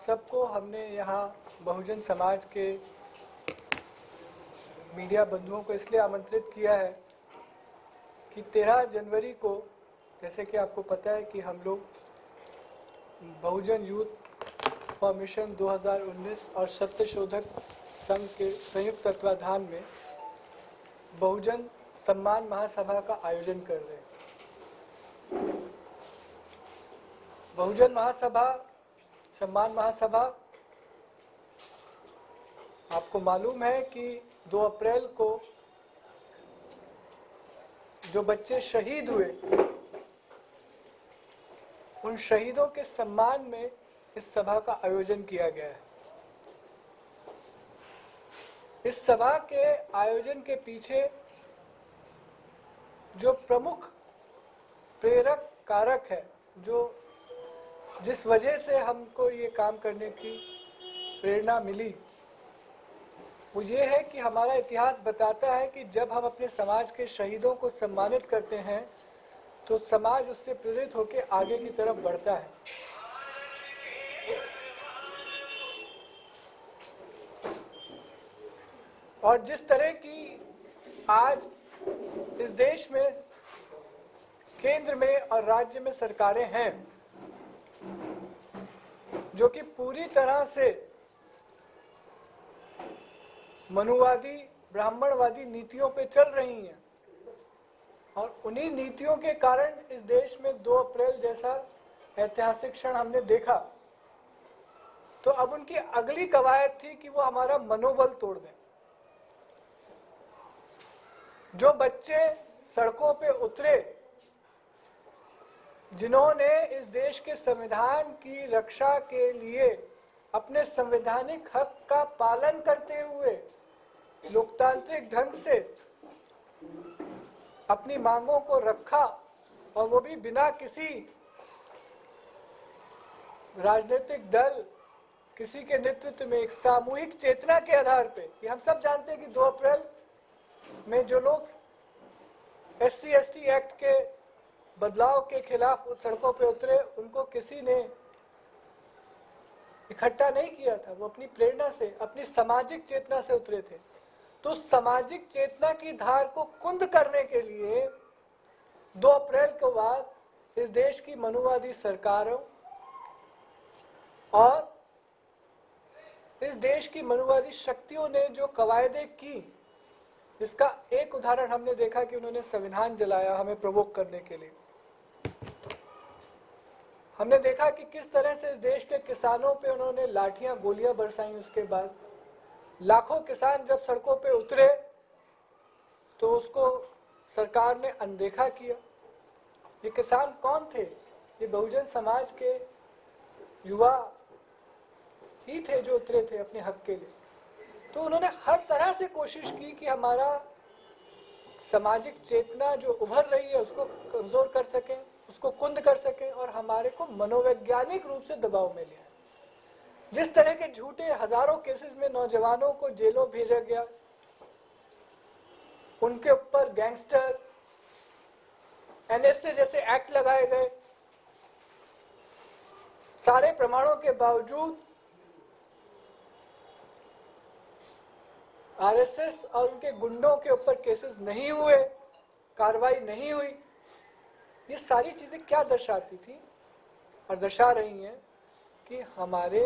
आप सबको हमने यहाँ बहुजन समाज के मीडिया बंधुओं को इसलिए आमंत्रित किया है कि 13 जनवरी को, जैसे कि आपको पता है कि हम लोग बहुजन यूथ फॉर्मेशन 2019 और सत्य शोधक संघ के संयुक्त तत्वाधान में बहुजन सम्मान महासभा का आयोजन कर रहे हैं। बहुजन महासभा, सम्मान महासभा, आपको मालूम है कि 2 अप्रैल को जो बच्चे शहीद हुए, उन शहीदों के सम्मान में इस सभा का आयोजन किया गया है। इस सभा के आयोजन के पीछे जो प्रमुख प्रेरक कारक है, जिस वजह से हमको ये काम करने की प्रेरणा मिली, वो ये है कि हमारा इतिहास बताता है कि जब हम अपने समाज के शहीदों को सम्मानित करते हैं तो समाज उससे प्रेरित होकर आगे की तरफ बढ़ता है। और जिस तरह की आज इस देश में केंद्र में और राज्य में सरकारें हैं जो कि पूरी तरह से मनुवादी, ब्राह्मणवादी नीतियों पे चल रही हैं, और उन्हीं नीतियों के कारण इस देश में 2 अप्रैल जैसा ऐतिहासिक क्षण हमने देखा। तो अब उनकी अगली कवायद थी कि वो हमारा मनोबल तोड़ दें। जो बच्चे सड़कों पे उतरे, जिन्होंने इस देश के संविधान की रक्षा के लिए अपने संवैधानिक हक का पालन करते हुए लोकतांत्रिक ढंग से अपनी मांगों को रखा, और वो भी बिना किसी राजनीतिक दल, किसी के नेतृत्व में, एक सामूहिक चेतना के आधार पे। ये हम सब जानते हैं कि 2 अप्रैल में जो लोग SC/ST एक्ट के बदलाव के खिलाफ सड़कों पे उतरे, उनको किसी ने इकट्ठा नहीं किया था। वो अपनी प्रेरणा से, अपनी सामाजिक चेतना से उतरे थे। तो सामाजिक चेतना की धार को कुंद करने के लिए 2 अप्रैल के बाद इस देश की मनुवादी सरकारों और इस देश की मनुवादी शक्तियों ने जो कवायदें की, इसका एक उदाहरण हमने देखा कि उन्होंने संविधान जलाया हमें प्रोवोक करने के लिए। हमने देखा कि किस तरह से इस देश के किसानों पे उन्होंने लाठियां, गोलियां बरसाई। उसके बाद लाखों किसान जब सड़कों पे उतरे तो उसको सरकार ने अनदेखा किया। ये किसान कौन थे? ये बहुजन समाज के युवा ही थे जो उतरे थे अपने हक के लिए। तो उन्होंने हर तरह से कोशिश की कि हमारा सामाजिक चेतना जो उभर रही है उसको कमजोर कर सकें, उसको कुंद कर सकें, और हमारे को मनोवैज्ञानिक रूप से दबाव में लिया। जिस तरह के झूठे हजारों केसेस में नौजवानों को जेलों भेजा गया, उनके ऊपर गैंगस्टर, NSA जैसे एक्ट लगाए गए, सारे प्रमाणों के बावजूद RSS और उनके गुंडों के ऊपर केसेस नहीं हुए, कार्रवाई नहीं हुई। ये सारी चीजें क्या दर्शाती थी और दर्शा रही हैं कि हमारे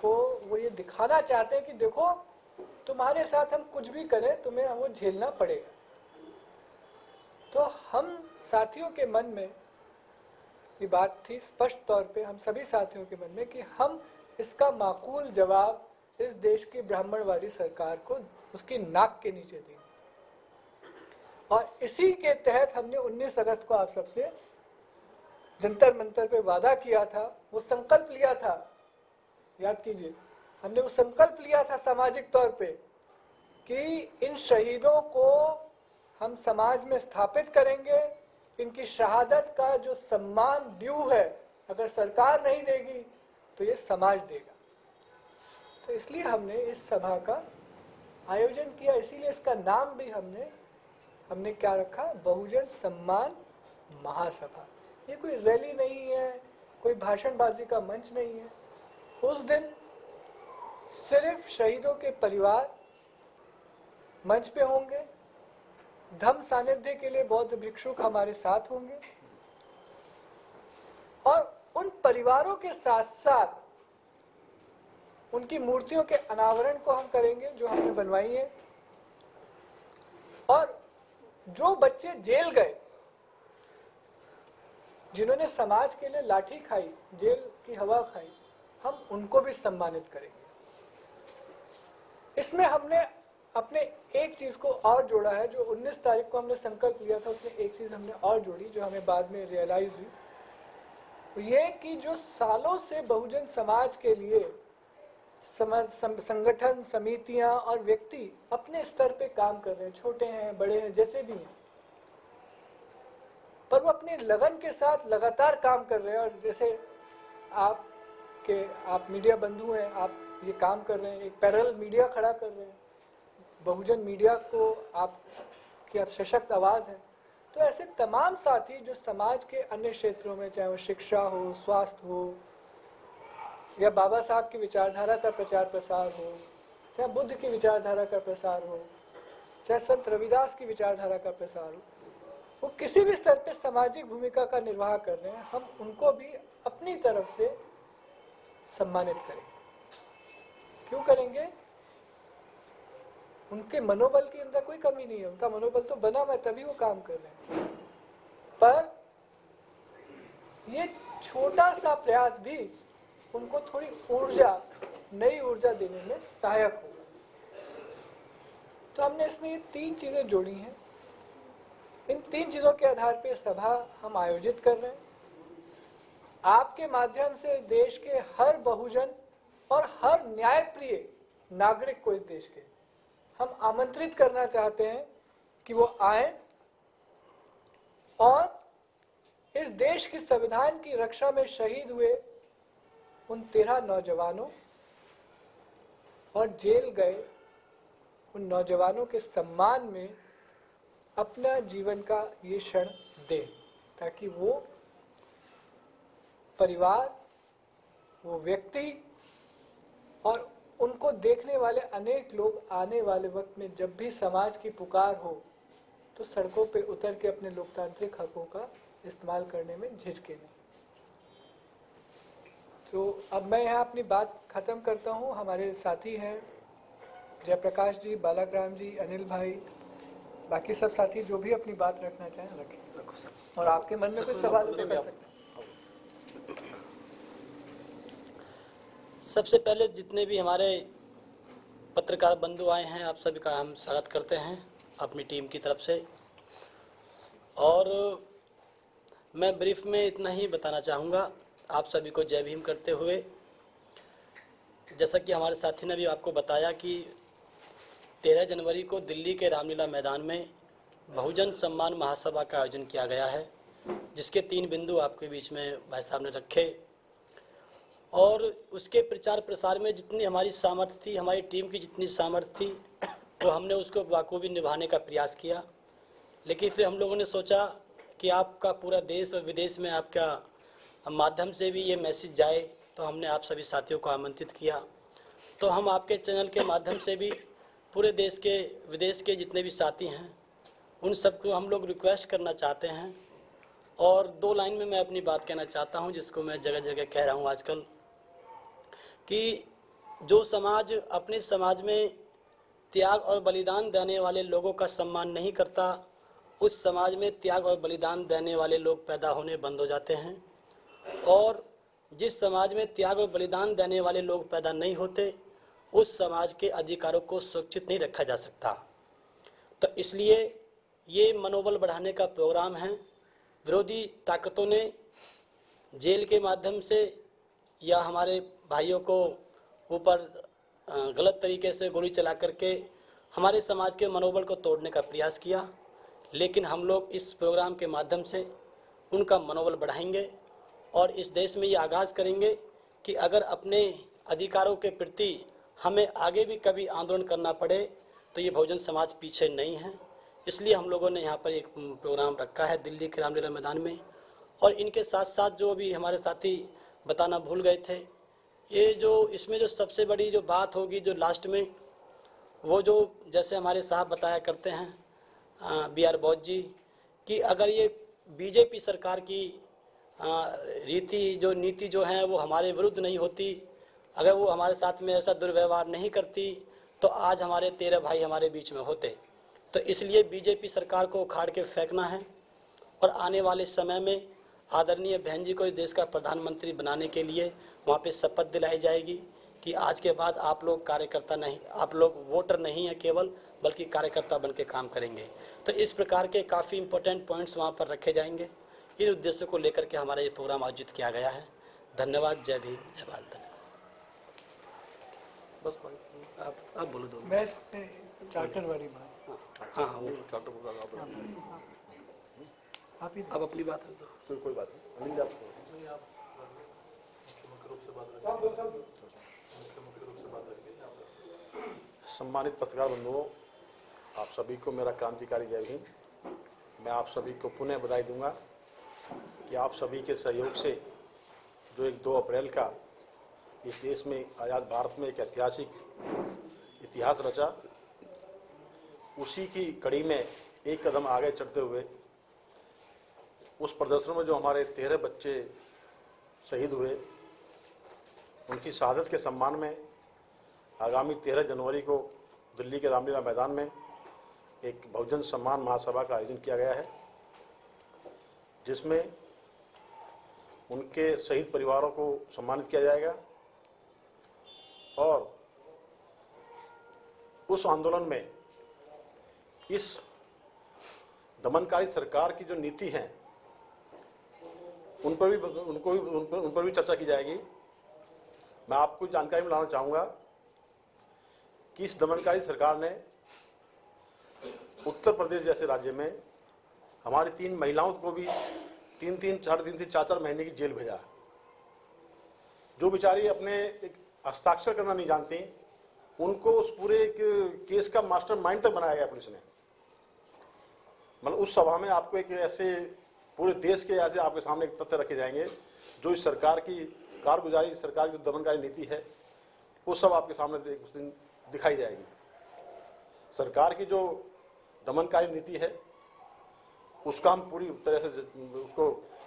को वो ये दिखाना चाहते हैं कि देखो, तुम्हारे साथ हम कुछ भी करें तुम्हें वो झेलना पड़ेगा। तो हम साथियों के मन में ये बात थी स्पष्ट तौर पे, हम सभी साथियों के मन में, कि हम इसका माकूल जवाब इस देश की ब्राह्मणवादी सरकार को उसकी नाक के नीचे देंगे। और इसी के तहत हमने 19 अगस्त को आप सबसे जंतर मंतर पे वादा किया था, वो संकल्प लिया था, याद कीजिए, हमने वो संकल्प लिया था सामाजिक तौर पे कि इन शहीदों को हम समाज में स्थापित करेंगे। इनकी शहादत का जो सम्मान ड्यू है, अगर सरकार नहीं देगी तो ये समाज देगा। तो इसलिए हमने इस सभा का आयोजन किया। इसीलिए इसका नाम भी हमने क्या रखा? बहुजन सम्मान महासभा। ये कोई रैली नहीं है, कोई भाषणबाजी का मंच नहीं है। उस दिन सिर्फ शहीदों के परिवार मंच पे होंगे, धम्म सानिध्य के लिए बौद्ध भिक्षुक हमारे साथ होंगे, और उन परिवारों के साथ साथ उनकी मूर्तियों के अनावरण को हम करेंगे जो हमने बनवाई है। और जो बच्चे जेल गए, जिन्होंने समाज के लिए लाठी खाई, जेल की हवा खाई, हम उनको भी सम्मानित करेंगे। इसमें हमने अपने एक चीज को और जोड़ा है, जो 19 तारीख को हमने संकल्प लिया था, उसमें एक चीज हमने और जोड़ी जो हमें बाद में रियलाइज हुई, तो ये कि जो सालों से बहुजन समाज के लिए संगठन, समितियां और व्यक्ति अपने स्तर पे काम कर रहे हैं, छोटे हैं, बड़े हैं, जैसे भी हैं, पर वो अपने लगन के साथ लगातार काम कर रहे हैं। और जैसे आप मीडिया बंधु हैं, आप ये काम कर रहे हैं, एक पैरेलल मीडिया खड़ा कर रहे हैं, बहुजन मीडिया को आपकी आप सशक्त आवाज है। तो ऐसे तमाम साथी जो समाज के अन्य क्षेत्रों में, चाहे वो शिक्षा हो, स्वास्थ्य हो, या बाबा साहब की विचारधारा का प्रचार प्रसार हो, चाहे बुद्ध की विचारधारा का प्रसार हो, चाहे संत रविदास की विचारधारा का प्रसार हो, वो किसी भी स्तर पे सामाजिक भूमिका का निर्वाह कर रहे हैं, हम उनको भी अपनी तरफ से सम्मानित करेंगे। क्यों करेंगे? उनके मनोबल के अंदर कोई कमी नहीं है, उनका मनोबल तो बना हुआ है, तभी वो काम कर रहे हैं। पर ये छोटा सा प्रयास भी उनको थोड़ी ऊर्जा, नई ऊर्जा देने में सहायक हो। तो हमने इसमें ये 3 चीजें जोड़ी हैं। इन 3 चीजों के आधार पे सभा हम आयोजित कर रहे हैं। आपके माध्यम से देश के हर बहुजन और हर न्यायप्रिय नागरिक को इस देश के हम आमंत्रित करना चाहते हैं कि वो आए और इस देश के संविधान की रक्षा में शहीद हुए उन 13 नौजवानों और जेल गए उन नौजवानों के सम्मान में अपना जीवन का ये क्षण दे, ताकि वो परिवार, वो व्यक्ति और उनको देखने वाले अनेक लोग आने वाले वक्त में जब भी समाज की पुकार हो तो सड़कों पे उतर के अपने लोकतांत्रिक हकों का इस्तेमाल करने में झिझके नहीं। तो अब मैं यहाँ अपनी बात खत्म करता हूँ। हमारे साथी हैं जयप्रकाश जी, बालाग्राम जी, अनिल भाई, बाकी सब साथी जो भी अपनी बात रखना चाहें रखें, और आपके मन में कुछ सवाल हो तो कर सकते हैं। सबसे पहले जितने भी हमारे पत्रकार बंधु आए हैं, आप सभी का हम स्वागत करते हैं अपनी टीम की तरफ से। और मैं ब्रीफ में इतना ही बताना चाहूँगा, आप सभी को जय भीम करते हुए। जैसा कि हमारे साथी ने भी आपको बताया कि 13 जनवरी को दिल्ली के रामलीला मैदान में बहुजन सम्मान महासभा का आयोजन किया गया है, जिसके 3 बिंदु आपके बीच में भाई साहब ने रखे। और उसके प्रचार प्रसार में जितनी हमारी सामर्थ्य थी, हमारी टीम की जितनी सामर्थ्य थी, तो हमने उसको बखूबी निभाने का प्रयास किया। लेकिन फिर हम लोगों ने सोचा कि आपका पूरा देश और विदेश में आपका माध्यम से भी ये मैसेज जाए, तो हमने आप सभी साथियों को आमंत्रित किया। तो हम आपके चैनल के माध्यम से भी पूरे देश के, विदेश के जितने भी साथी हैं, उन सबको हम लोग रिक्वेस्ट करना चाहते हैं। और 2 लाइन में मैं अपनी बात कहना चाहता हूं, जिसको मैं जगह जगह कह रहा हूं आजकल, कि जो समाज अपने समाज में त्याग और बलिदान देने वाले लोगों का सम्मान नहीं करता, उस समाज में त्याग और बलिदान देने वाले लोग पैदा होने बंद हो जाते हैं। और जिस समाज में त्याग और बलिदान देने वाले लोग पैदा नहीं होते, उस समाज के अधिकारों को सुरक्षित नहीं रखा जा सकता। तो इसलिए ये मनोबल बढ़ाने का प्रोग्राम है। विरोधी ताकतों ने जेल के माध्यम से या हमारे भाइयों को ऊपर गलत तरीके से गोली चला करके हमारे समाज के मनोबल को तोड़ने का प्रयास किया, लेकिन हम लोग इस प्रोग्राम के माध्यम से उनका मनोबल बढ़ाएंगे और इस देश में ये आगाज़ करेंगे कि अगर अपने अधिकारों के प्रति हमें आगे भी कभी आंदोलन करना पड़े तो ये बहुजन समाज पीछे नहीं है। इसलिए हम लोगों ने यहाँ पर एक प्रोग्राम रखा है दिल्ली के रामलीला मैदान में। और इनके साथ साथ जो भी हमारे साथी बताना भूल गए थे, ये जो इसमें जो सबसे बड़ी जो बात होगी जो लास्ट में, वो जो जैसे हमारे साहब बताया करते हैं बी आर बौद्ध जी, कि अगर ये बीजेपी सरकार की नीति जो है वो हमारे विरुद्ध नहीं होती, अगर वो हमारे साथ में ऐसा दुर्व्यवहार नहीं करती, तो आज हमारे 13 भाई हमारे बीच में होते। तो इसलिए बीजेपी सरकार को उखाड़ के फेंकना है और आने वाले समय में आदरणीय बहन जी को इस देश का प्रधानमंत्री बनाने के लिए वहाँ पे शपथ दिलाई जाएगी कि आज के बाद आप लोग कार्यकर्ता नहीं, आप लोग वोटर नहीं है केवल, बल्कि कार्यकर्ता बन के काम करेंगे। तो इस प्रकार के काफ़ी इम्पोर्टेंट पॉइंट्स वहाँ पर रखे जाएंगे। इन उद्देश्यों को लेकर के हमारा ये प्रोग्राम आयोजित किया गया है। धन्यवाद। जय भीम, जय भारत। बस आप बोलो दो। मैं चार्टर वाली बात, हाँ वो आप ही अब अपनी बात दो। कोई बात नहीं, आप सम्मानित पत्रकार बंधुओं, आप सभी को मेरा क्रांतिकारी जय भीम। मैं आप सभी को पुनः बधाई दूंगा कि आप सभी के सहयोग से जो एक 2 अप्रैल का इस देश में, आज़ाद भारत में एक ऐतिहासिक इतिहास रचा, उसी की कड़ी में एक कदम आगे चढ़ते हुए उस प्रदर्शन में जो हमारे 13 बच्चे शहीद हुए, उनकी शहादत के सम्मान में आगामी 13 जनवरी को दिल्ली के रामलीला मैदान में एक बहुजन सम्मान महासभा का आयोजन किया गया है, जिसमें उनके शहीद परिवारों को सम्मानित किया जाएगा और उस आंदोलन में इस दमनकारी सरकार की जो नीति है उन पर भी चर्चा की जाएगी। मैं आपको जानकारी में लाना चाहूँगा कि इस दमनकारी सरकार ने उत्तर प्रदेश जैसे राज्य में हमारी 3 महिलाओं को भी 3-3, 4-4 महीने की जेल भेजा, जो बेचारी अपने हस्ताक्षर करना नहीं जानती, उनको उस पूरे केस का मास्टरमाइंड तक बनाया गया पुलिस ने। मतलब उस सभा में आपको एक ऐसे पूरे देश के ऐसे आपके सामने एक तथ्य रखे जाएंगे जो इस सरकार की कारगुजारी, सरकार की दमनकारी नीति है, वो सब आपके सामने उस दिन दिखाई जाएगी। सरकार की जो दमनकारी नीति है उसका हम पूरी तरह से उसको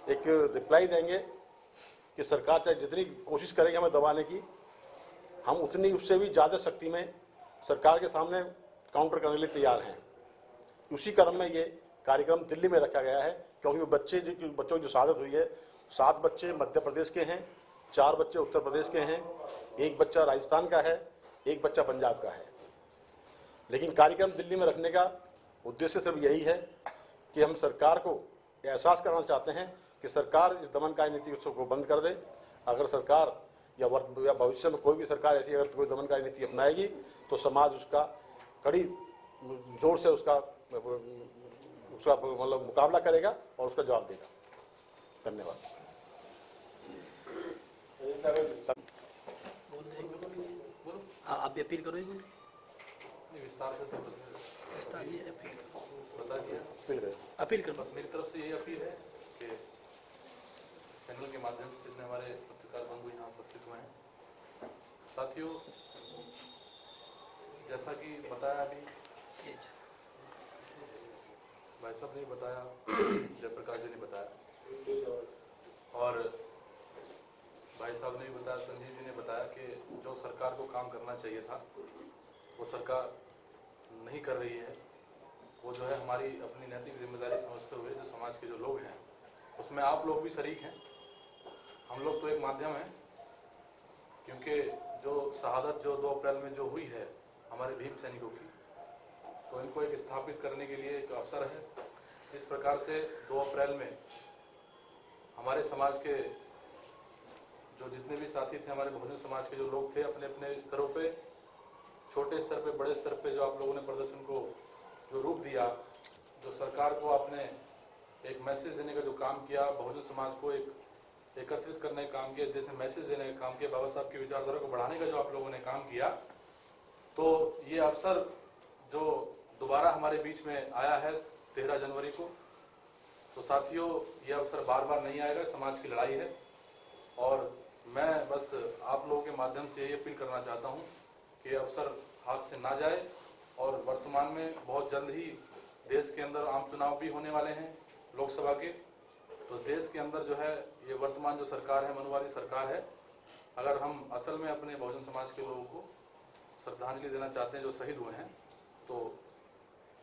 एक रिप्लाई देंगे कि सरकार चाहे जितनी कोशिश करेगी हमें दबाने की, हम उतनी उससे भी ज़्यादा शक्ति में सरकार के सामने काउंटर करने के लिए तैयार हैं। उसी क्रम में ये कार्यक्रम दिल्ली में रखा गया है, क्योंकि वो बच्चों की जो शहादत हुई है, 7 बच्चे मध्य प्रदेश के हैं, 4 बच्चे उत्तर प्रदेश के हैं, 1 बच्चा राजस्थान का है, 1 बच्चा पंजाब का है। लेकिन कार्यक्रम दिल्ली में रखने का उद्देश्य सिर्फ यही है कि हम सरकार को एहसास कराना चाहते हैं कि सरकार इस दमनकारी नीति को बंद कर दे। अगर सरकार या भविष्य में कोई भी सरकार ऐसी अगर कोई दमनकारी नीति अपनाएगी तो समाज उसका कड़ी जोर से उसका मतलब मुकाबला करेगा और उसका जवाब देगा। धन्यवाद। आप भी अपील करो। विस्तार से तो विस्तार नहीं, अपील बता दिया। अपील करो। बस मेरी तरफ से यही अपील है कि चैनल के माध्यम से जितने हमारे पत्रकार बंधु यहाँ उपस्थित हुए हैं, साथियों, जैसा कि बताया अभी भाई साहब ने बताया, जयप्रकाश जी ने बताया और भाई साहब ने भी बताया, संजीव जी ने बताया कि जो सरकार को काम करना चाहिए था वो सरकार नहीं कर रही है। वो जो है हमारी अपनी नैतिक जिम्मेदारी समझते हुए जो समाज के जो लोग हैं उसमें आप लोग भी शरीक हैं, हम लोग तो एक माध्यम हैं, क्योंकि जो शहादत जो 2 अप्रैल में जो हुई है हमारे भीम सैनिकों की, तो इनको एक स्थापित करने के लिए एक अवसर है। इस प्रकार से 2 अप्रैल में हमारे समाज के जो जितने भी साथी थे, हमारे बहुजन समाज के जो लोग थे, अपने अपने स्तरों पे, छोटे स्तर पे, बड़े स्तर पे जो आप लोगों ने प्रदर्शन को जो रूप दिया, जो सरकार को आपने एक मैसेज देने का जो काम किया, बहुजन समाज को एक एकत्रित करने का काम किया, जैसे मैसेज देने का काम किया, बाबा साहब की विचारधारा को बढ़ाने का जो आप लोगों ने काम किया, तो ये अवसर जो दोबारा हमारे बीच में आया है 13 जनवरी को, तो साथियों ये अवसर बार बार नहीं आएगा। समाज की लड़ाई है और मैं बस आप लोगों के माध्यम से यही अपील करना चाहता हूं कि अवसर हाथ से ना जाए और वर्तमान में बहुत जल्द ही देश के अंदर आम चुनाव भी होने वाले हैं लोकसभा के। तो देश के अंदर जो है ये वर्तमान जो सरकार है मनुवादी सरकार है, अगर हम असल में अपने बहुजन समाज के लोगों को श्रद्धांजलि देना चाहते हैं जो शहीद हुए हैं, तो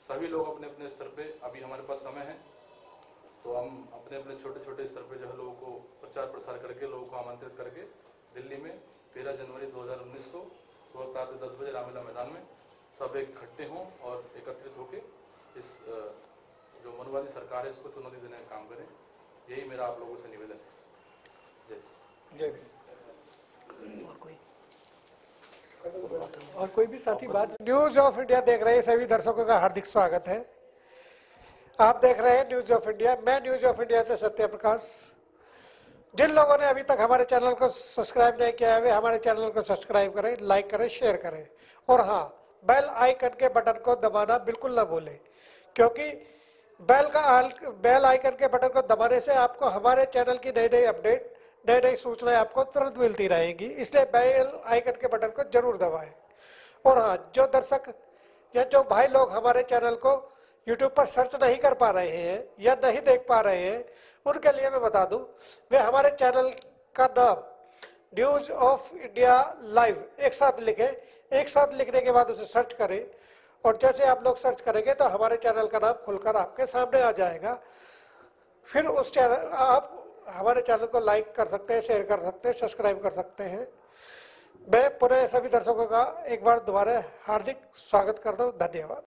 सभी लोग अपने अपने स्तर पे, अभी हमारे पास समय है तो हम अपने अपने छोटे छोटे स्तर पे जो है लोगों को प्रचार प्रसार करके लोगों को आमंत्रित करके दिल्ली में 13 जनवरी 2019 को सुबह प्रातः 10 बजे रामलीला मैदान में सब इकट्ठे हों और एकत्रित होकर इस जो मनुवादी सरकार है इसको चुनौती देने का काम करें। यही मेरा आप लोगों से निवेदन है। जय और कोई भी साथी बात। न्यूज ऑफ इंडिया देख रहे हैं सभी दर्शकों का हार्दिक स्वागत है। आप देख रहे हैं न्यूज ऑफ इंडिया। मैं न्यूज ऑफ इंडिया से सत्य प्रकाश। जिन लोगों ने अभी तक हमारे चैनल को सब्सक्राइब नहीं किया है वे हमारे चैनल को सब्सक्राइब करें, लाइक करें, शेयर करें और हाँ, बेल आइकन के बटन को दबाना बिल्कुल ना भूलें, क्योंकि बेल आइकन के बटन को दबाने से आपको हमारे चैनल की नई नई अपडेट, नई नई सूचनाएं आपको तुरंत मिलती रहेंगी। इसलिए बेल आइकन के बटन को जरूर दबाएं। और हाँ, जो दर्शक या जो भाई लोग हमारे चैनल को YouTube पर सर्च नहीं कर पा रहे हैं या नहीं देख पा रहे हैं, उनके लिए मैं बता दूं, वे हमारे चैनल का नाम न्यूज ऑफ इंडिया लाइव एक साथ लिखें। एक साथ लिखने के बाद उसे सर्च करें और जैसे आप लोग सर्च करेंगे तो हमारे चैनल का नाम खुलकर आपके सामने आ जाएगा। फिर उस चैनल आप हमारे चैनल को लाइक कर सकते हैं, शेयर कर सकते हैं, सब्सक्राइब कर सकते हैं। मैं पुनः सभी दर्शकों का एक बार दोबारा हार्दिक स्वागत करता हूँ। धन्यवाद।